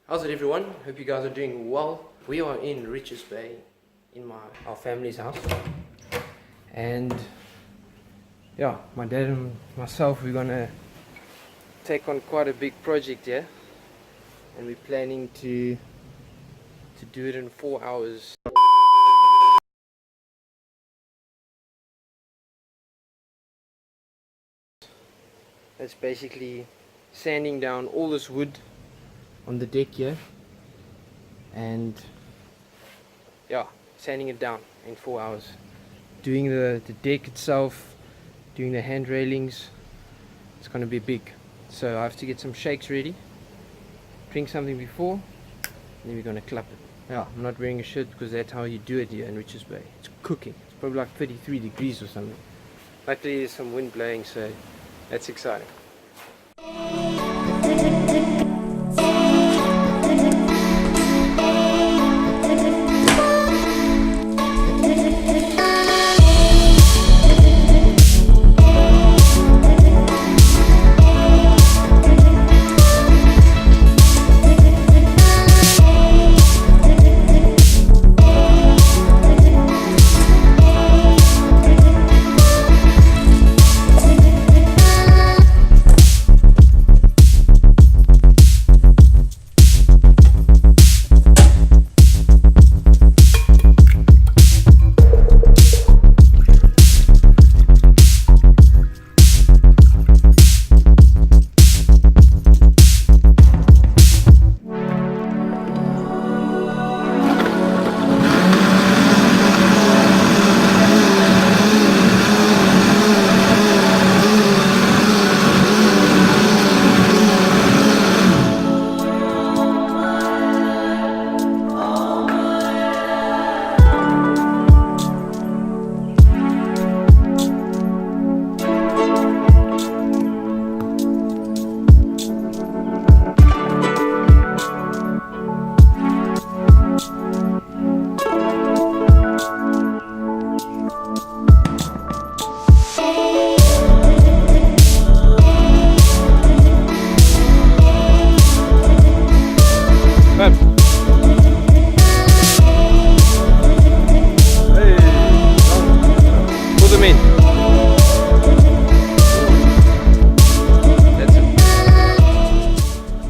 How's it, everyone? Hope you guys are doing well. We are in Richards Bay in our family's house, and yeah, my dad and myself, we're gonna take on quite a big project here, and we're planning to do it in 4 hours. That's basically sanding down all this wood on the deck here, and yeah, sanding it down in 4 hours, doing the deck itself, doing the hand railings. It's gonna be big, so I have to get some shakes ready, drink something before, and then we're gonna clap it. Yeah, I'm not wearing a shirt because that's how you do it here in Richards Bay. It's cooking. It's probably like 33 degrees or something. Luckily there's some wind blowing, so that's exciting.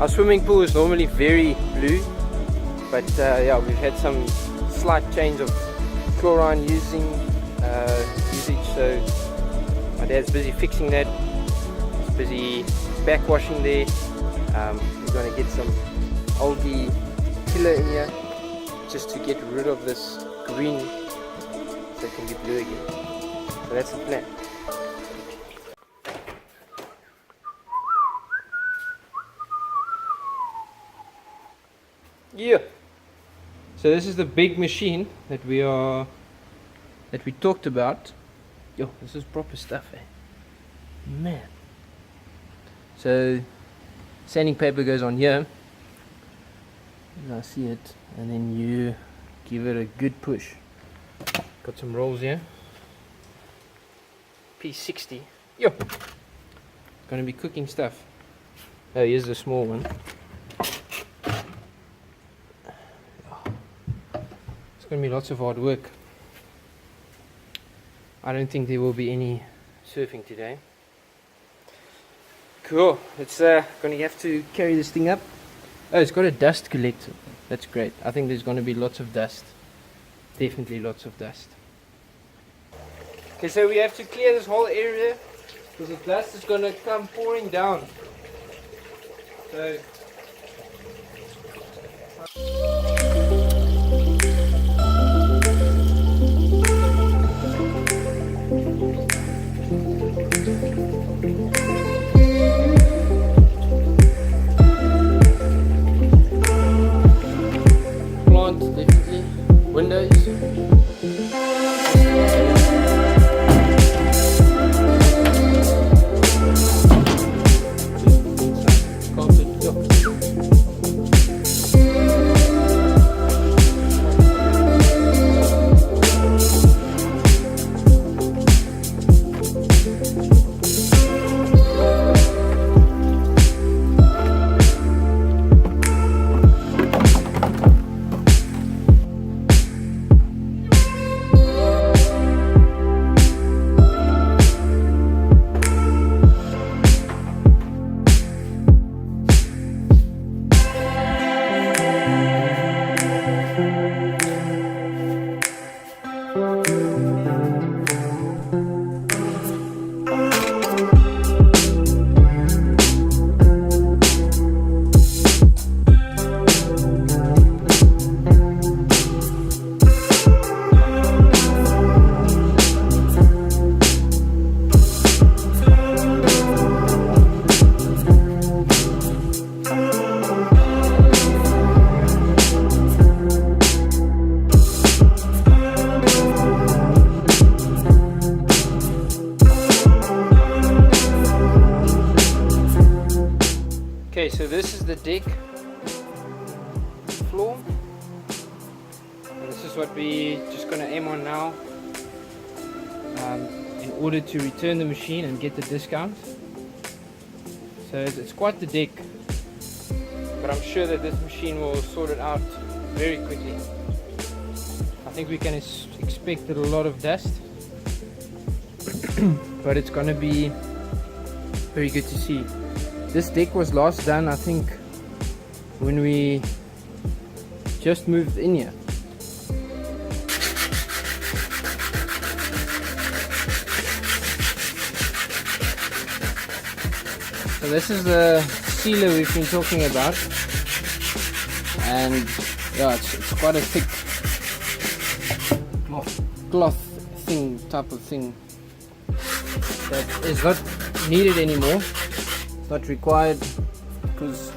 Our swimming pool is normally very blue, but yeah, we've had some slight change of chlorine usage, so my dad's busy fixing that. He's busy backwashing there. We're going to get some algae killer in here just to get rid of this green so it can be blue again. So that's the plan. Yeah. So this is the big machine that we talked about. Yo, this is proper stuff, eh? Man. So sanding paper goes on here. I see it, and then you give it a good push. Got some rolls here. P60. Yo. Gonna be cooking stuff. Oh, here's the small one. Going to be lots of hard work. I don't think there will be any surfing today. Cool. It's going to have to carry this thing up. Oh, it's got a dust collector. That's great. I think there's going to be lots of dust. Definitely lots of dust. Okay, so we have to clear this whole area because the dust is going to come pouring down. So the deck floor. And this is what we just gonna aim on now, in order to return the machine and get the discount. So it's quite the deck, but I'm sure that this machine will sort it out very quickly. I think we can expect a lot of dust, but it's gonna be very good to see. This deck was last done, I think, when we just moved in here. So this is the sealer we've been talking about, and yeah, it's quite a thick cloth thing, type of thing, that is not needed anymore, not required, because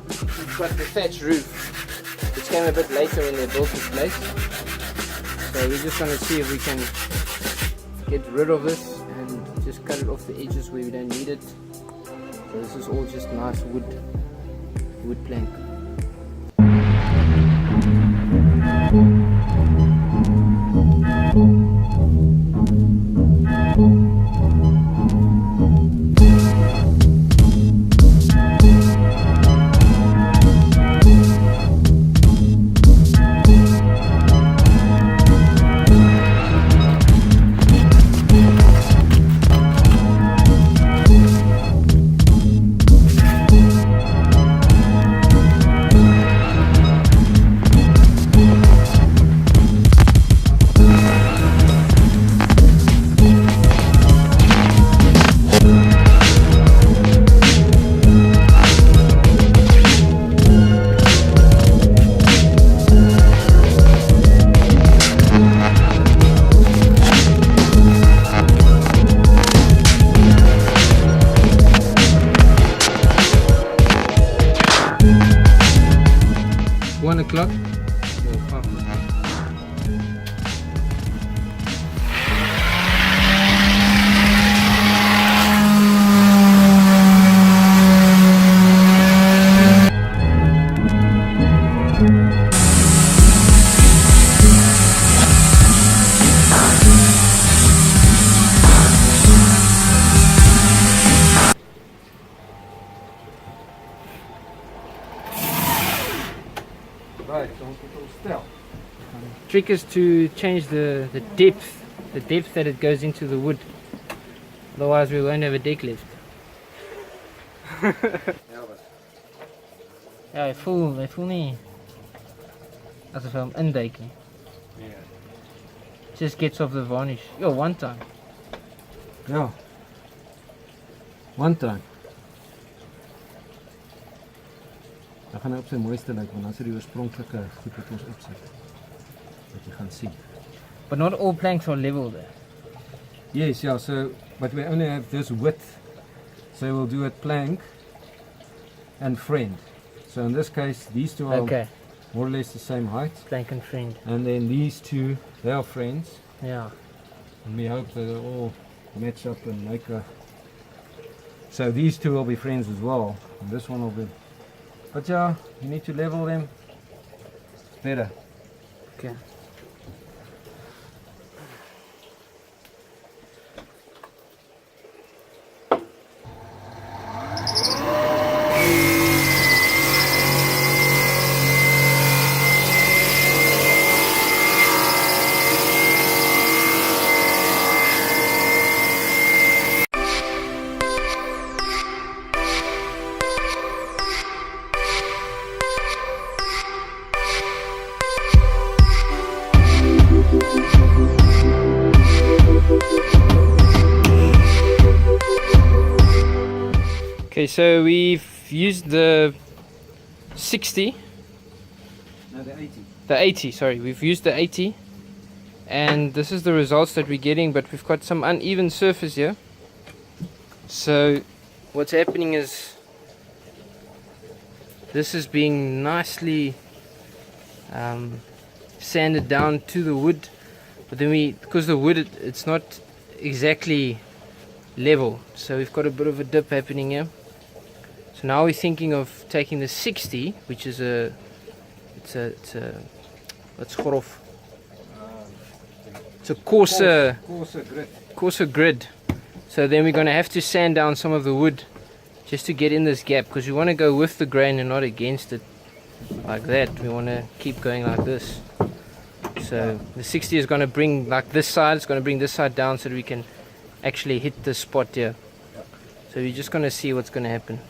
we've got the thatch roof, which came a bit later when they built this place. So we're just going to see if we can get rid of this and just cut it off the edges where we don't need it. So this is all just nice wood plank. O'clock. Right, don't get all still. Trick is to change the depth that it goes into the wood. Otherwise we won't have a deck left. Ja, ik voel niet alsof hij hem induikt. Yeah. Just gets off the varnish. Yo, one time. Ja. One time. Dan gaan hy op sy mooiste lyk, want dan is die oorspronklike goed wat ons opsit. Wat jy gaan sien. But not all planks are level there. Yes, yeah, so, but we only have this width. So we'll do it plank and friend. So in this case, these two are Okay, more or less the same height. plank and friend. And then these two, they are friends. Yeah. And we hope that they all match up and make a... So these two will be friends as well. And this one will be... But yeah, you need to level them. It's better. Okay. Okay, so we've used the 60, No, the 80. the 80, sorry, we've used the 80, and this is the results that we're getting, but we've got some uneven surface here. So what's happening is this is being nicely sanded down to the wood, but then because the wood it's not exactly level, so we've got a bit of a dip happening here. So now we're thinking of taking the 60, which is what's chorof? It's a coarser grid. So then we're going to have to sand down some of the wood just to get in this gap, because we want to go with the grain and not against it like that. We want to keep going like this. So the 60 is going to bring like this side, it's going to bring this side down so that we can actually hit the spot here. So we're just going to see what's going to happen.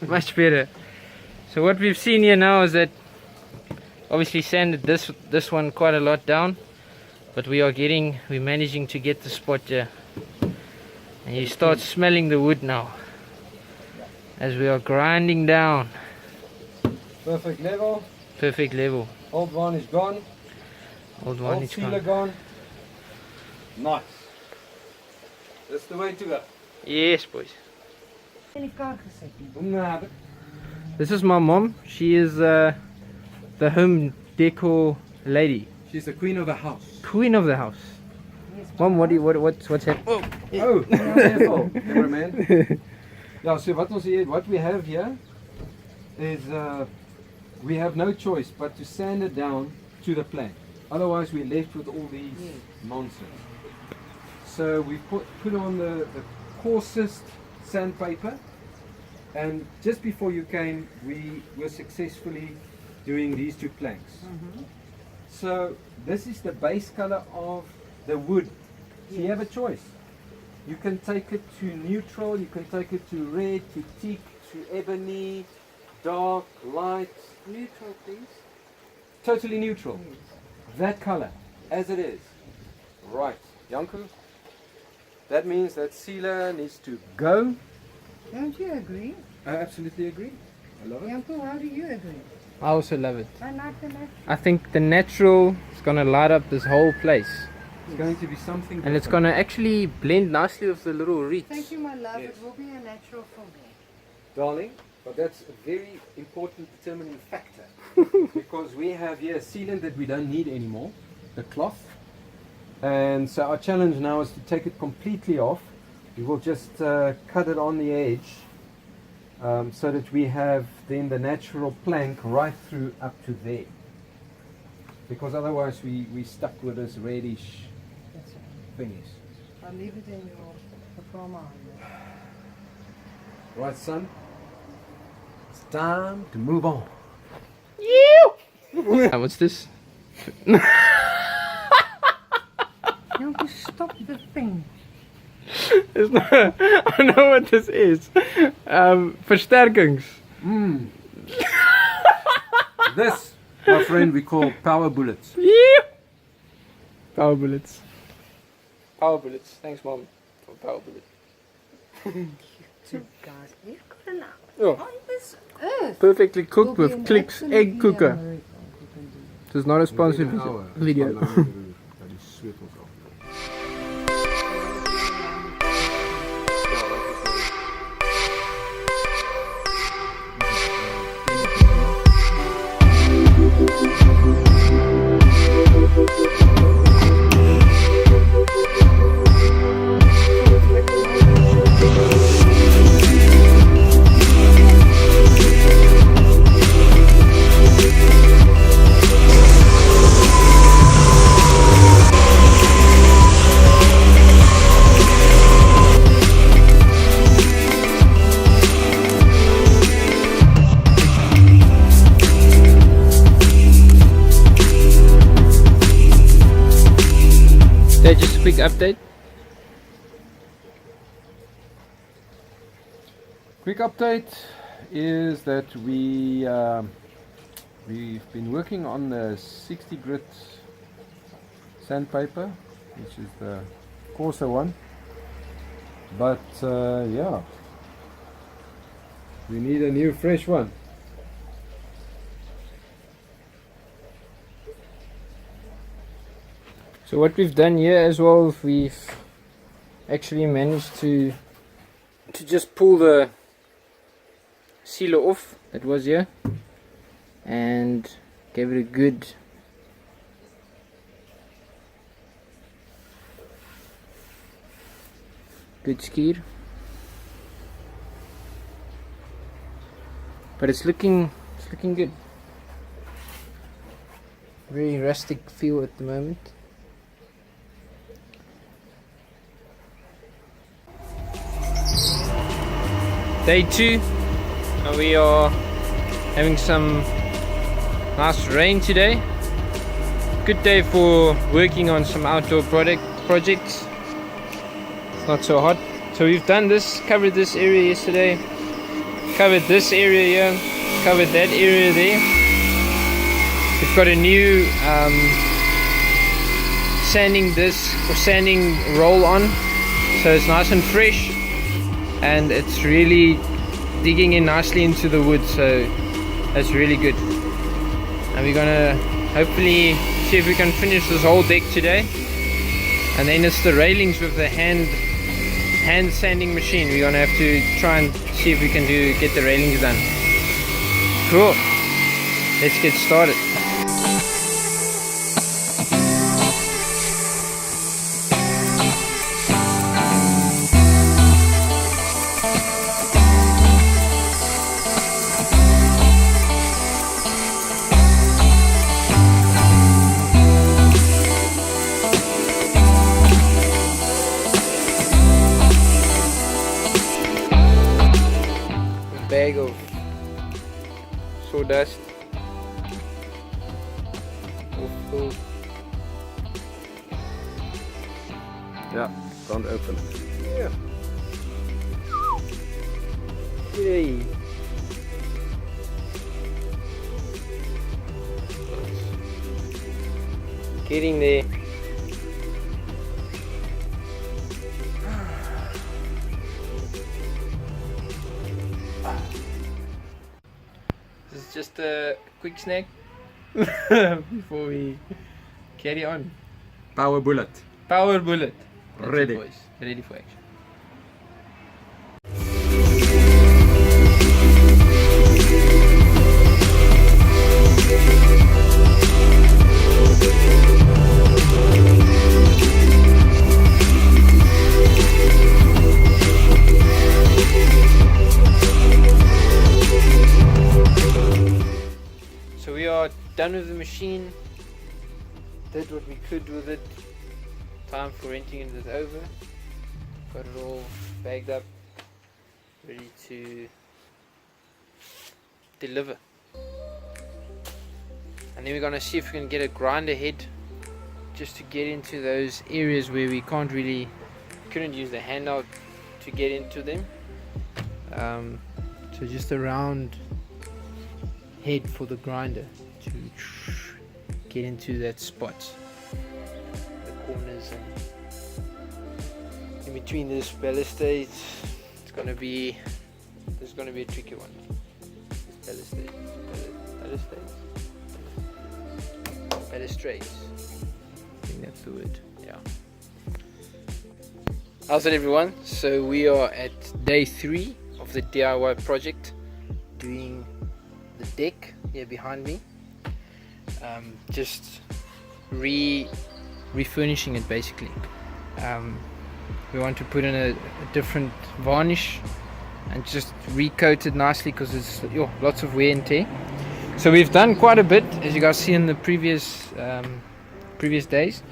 Much better. So what we've seen here now is that obviously sanded this one quite a lot down, but we're managing to get the spot here, and you start smelling the wood now as we are grinding down. Perfect level. Perfect level. Old varnish gone. Old varnish sealer gone. Nice. That's the way to go. Yes, boys. Nah, but This is my mom. She is the home decor lady. she's the queen of the house. Queen of the house. Mom, what's happening? Oh, careful, cameraman. Yeah, so what we have here is we have no choice but to sand it down to the plank. Otherwise we're left with all these nonsense. So we put on the coarsest sandpaper, and just before you came we were successfully doing these two planks. So this is the base color of the wood. So you have a choice. You can take it to neutral, you can take it to red, to teak, to ebony, dark, light. Neutral, please. Totally neutral. That color, as it is. Right, Janko. That means that sealer needs to go. Don't you agree? I absolutely agree. I love it. Yanko, how do you agree? I also love it. I like the natural. I think the natural is gonna light up this whole place, It's going to be something and it's different. gonna actually blend nicely with the little reeds. Thank you, my love. Yes. It will be a natural for me. Darling, but that's a very important determining factor. Because we have here a sealant that we don't need anymore, the cloth. And so our challenge now is to take it completely off. We will just cut it on the edge so that we have then the natural plank right through up to there. Because otherwise we stuck with this reddish That's right. thingies. I'll leave it in your diploma. Right, son? It's time to move on. What's this? Yanko, stop the thing. It's not, I know what this is. Versterkings. This, my friend, we call power bullets. Power bullets. Power bullets. Thanks, Mom, for power bullets. Two guys, you've got enough. Oh, On this earth. perfectly cooked will be with an Click's egg absolutely cooker. American cooking. This is not a sponsored video. quick update. Quick update is that we've been working on the 60 grit sandpaper, which is the coarser one, but yeah, we need a new fresh one. So what we've done here as well, we've actually managed to just pull the sealer off that was here and gave it a good skier. But it's looking good. Very rustic feel at the moment. Day 2, and we are having some nice rain today. Good day for working on some outdoor projects. It's not so hot. So we've done this, covered this area yesterday, covered this area here, covered that area there. We've got a new sanding disc or sanding roll on, so it's nice and fresh. And it's really digging in nicely into the wood, so that's really good. And we're gonna hopefully see if we can finish this whole deck today. And then it's the railings with the hand sanding machine. We're gonna have to try and see if we can get the railings done. Cool. Let's get started. Bag of sawdust. Yeah, don't open it. Yeah. Yay. Getting there. This is just a quick snack before we carry on. Power bullet. Power bullet. That's Ready. it, boys. Ready for action. So we are done with the machine. Did what we could with it. Time for renting it is over. Got it all bagged up, ready to deliver. And then we're gonna see if we can get a grinder head, just to get into those areas where we couldn't use the handout to get into them. So just a round head for the grinder to get into that spot. Corners and in between this balustrades, there's gonna be a tricky one. This balustrades. I think that's the word. Yeah. How's it, everyone? So we are at day 3 of the DIY project, doing the deck here behind me. Just refurnishing it basically. We want to put in a different varnish and just recoat it nicely, because it's lots of wear and tear. So we've done quite a bit, as you guys see in the previous days,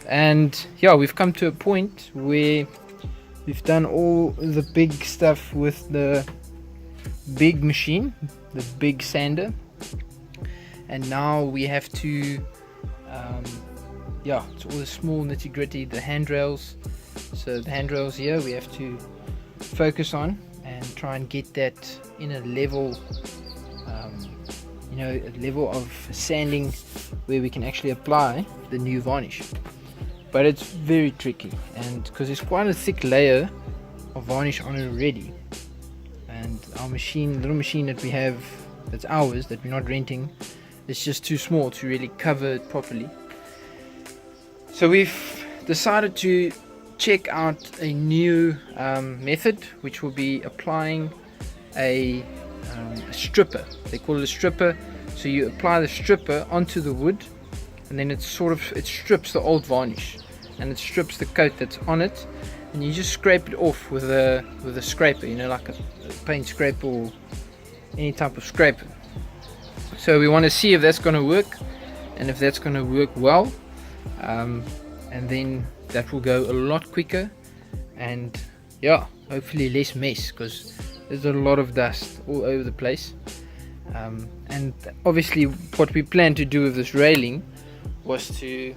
and yeah, we've come to a point where we've done all the big stuff with the big machine, the big sander, and now we have to yeah, it's all the small nitty gritty, the handrails. So the handrails here we have to focus on and try and get that in a level, a level of sanding where we can actually apply the new varnish. But it's very tricky, and because there's quite a thick layer of varnish on it already, and our machine, little machine that we have, that's ours, that we're not renting, it's just too small to really cover it properly. So we've decided to check out a new method, which will be applying a stripper. They call it a stripper. So you apply the stripper onto the wood, and then it strips the old varnish, and it strips the coat that's on it, and you just scrape it off with a scraper, like a paint scraper or any type of scraper. So we want to see if that's going to work, and if that's going to work well, and then that will go a lot quicker, and yeah, hopefully less mess, because there's a lot of dust all over the place. And obviously what we plan to do with this railing was to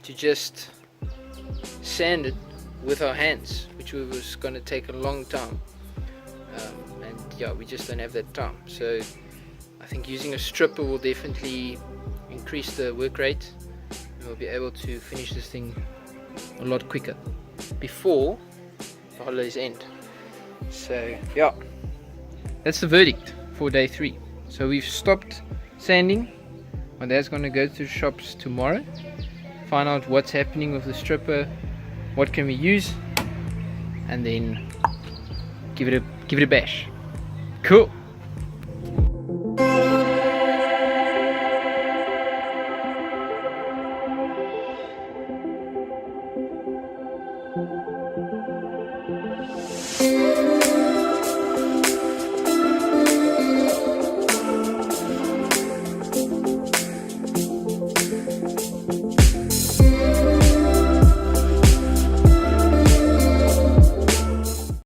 just sand it with our hands, which was going to take a long time, and yeah, we just don't have that time. So I think using a stripper will definitely increase the work rate, and we'll be able to finish this thing a lot quicker before the holidays end. So yeah, that's the verdict for day 3. So we've stopped sanding. My dad's going to go to shops tomorrow, find out what's happening with the stripper, what can we use, and then give it a bash. Cool.